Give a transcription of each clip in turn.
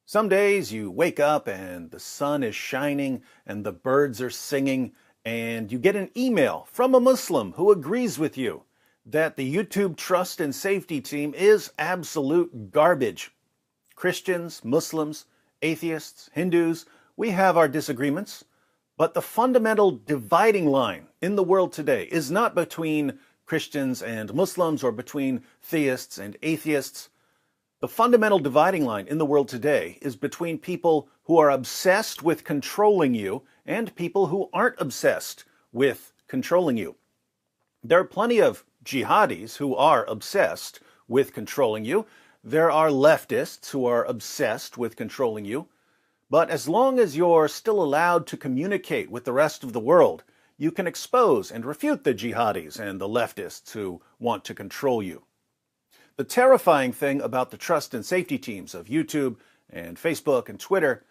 Some days you wake up and the sun is shining and the birds are singing, and you get an email from a Muslim who agrees with you that the YouTube trust and safety team is absolute garbage. Christians, Muslims, atheists, Hindus, we have our disagreements, but the fundamental dividing line in the world today is not between Christians and Muslims or between theists and atheists. The fundamental dividing line in the world today is between people who are obsessed with controlling you and people who aren't obsessed with controlling you. There are plenty of jihadis who are obsessed with controlling you. There are leftists who are obsessed with controlling you. But as long as you're still allowed to communicate with the rest of the world, you can expose and refute the jihadis and the leftists who want to control you. The terrifying thing about the trust and safety teams of YouTube and Facebook and Twitter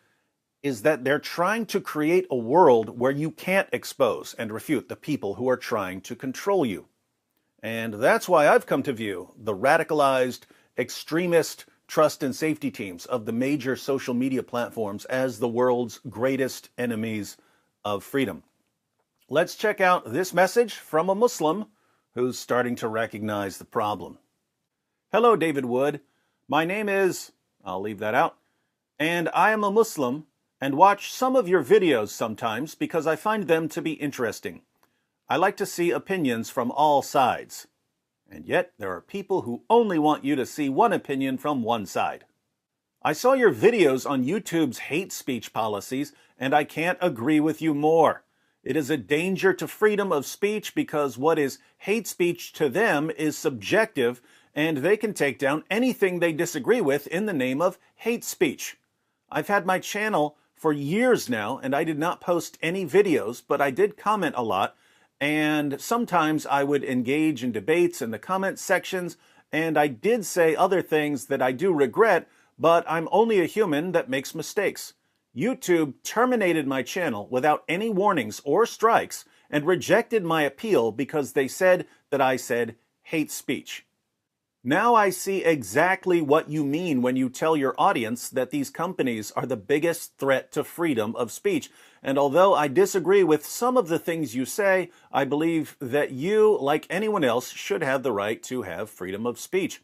is that they're trying to create a world where you can't expose and refute the people who are trying to control you. And that's why I've come to view the radicalized, extremist trust and safety teams of the major social media platforms as the world's greatest enemies of freedom. Let's check out this message from a Muslim who's starting to recognize the problem. Hello, David Wood. My name is, I'll leave that out, and I am a Muslim and watch some of your videos sometimes because I find them to be interesting. I like to see opinions from all sides. And yet there are people who only want you to see one opinion from one side. I saw your videos on YouTube's hate speech policies, and I can't agree with you more. It is a danger to freedom of speech because what is hate speech to them is subjective, and they can take down anything they disagree with in the name of hate speech. I've had my channel for years now, and I did not post any videos, but I did comment a lot, and sometimes I would engage in debates in the comment sections, and I did say other things that I do regret, but I'm only a human that makes mistakes. YouTube terminated my channel without any warnings or strikes and rejected my appeal because they said that I said hate speech. Now I see exactly what you mean when you tell your audience that these companies are the biggest threat to freedom of speech. And although I disagree with some of the things you say, I believe that you, like anyone else, should have the right to have freedom of speech.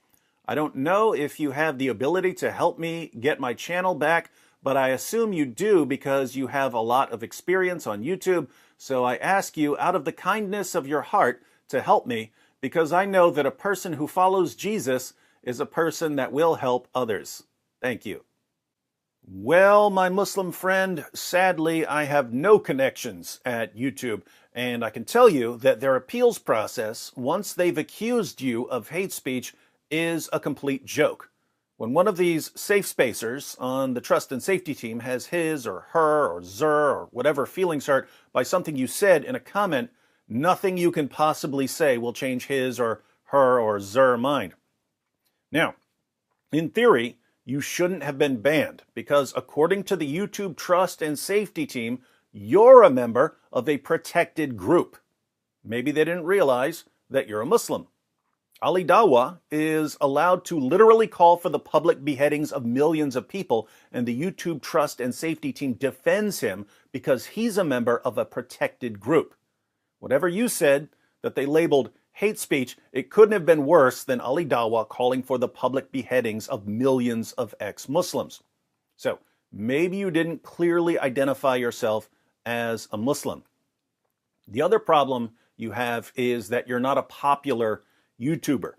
I don't know if you have the ability to help me get my channel back, but I assume you do because you have a lot of experience on YouTube. So I ask you, out of the kindness of your heart, to help me, because I know that a person who follows Jesus is a person that will help others. Thank you. Well, my Muslim friend, sadly, I have no connections at YouTube, and I can tell you that their appeals process, once they've accused you of hate speech, is a complete joke. When one of these safe spacers on the trust and safety team has his or her or zer or whatever feelings hurt by something you said in a comment, nothing you can possibly say will change his or her or zer mind. Now, in theory, you shouldn't have been banned because according to the YouTube trust and safety team, you're a member of a protected group. Maybe they didn't realize that you're a Muslim. Ali Dawah is allowed to literally call for the public beheadings of millions of people, and the YouTube trust and safety team defends him because he's a member of a protected group. Whatever you said that they labeled hate speech, it couldn't have been worse than Ali Dawah calling for the public beheadings of millions of ex-Muslims. So maybe you didn't clearly identify yourself as a Muslim. The other problem you have is that you're not a popular YouTuber.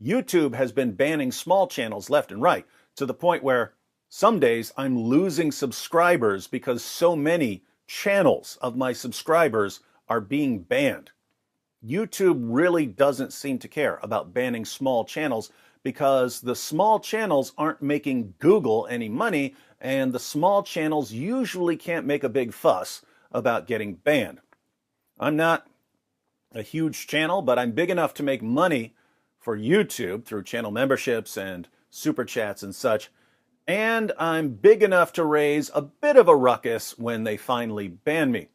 YouTube has been banning small channels left and right to the point where some days I'm losing subscribers because so many channels of my subscribers are being banned. YouTube really doesn't seem to care about banning small channels because the small channels aren't making Google any money, and the small channels usually can't make a big fuss about getting banned. I'm not a huge channel, but I'm big enough to make money for YouTube through channel memberships and super chats and such, and I'm big enough to raise a bit of a ruckus when they finally ban me.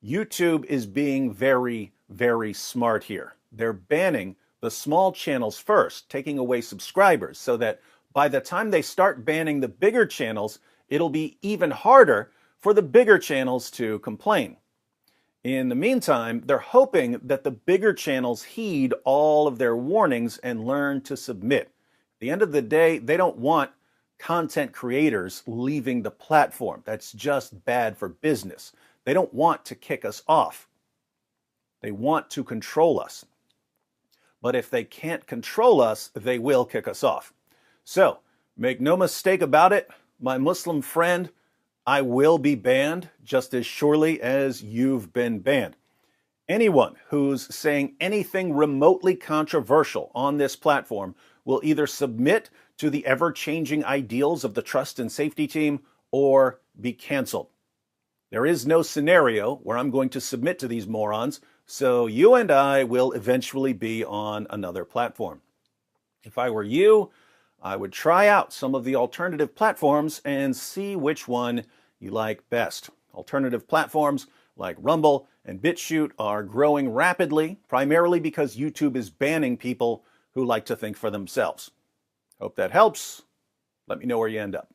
YouTube is being very, very smart here. They're banning the small channels first, taking away subscribers so that by the time they start banning the bigger channels, it'll be even harder for the bigger channels to complain. In the meantime, they're hoping that the bigger channels heed all of their warnings and learn to submit. At the end of the day, they don't want content creators leaving the platform. That's just bad for business. They don't want to kick us off. They want to control us. But if they can't control us, they will kick us off. So, make no mistake about it, my Muslim friend, I will be banned just as surely as you've been banned. Anyone who's saying anything remotely controversial on this platform will either submit to the ever-changing ideals of the trust and safety team or be canceled. There is no scenario where I'm going to submit to these morons, so you and I will eventually be on another platform. If I were you, I would try out some of the alternative platforms and see which one you like best. Alternative platforms like Rumble and BitChute are growing rapidly, primarily because YouTube is banning people who like to think for themselves. Hope that helps. Let me know where you end up.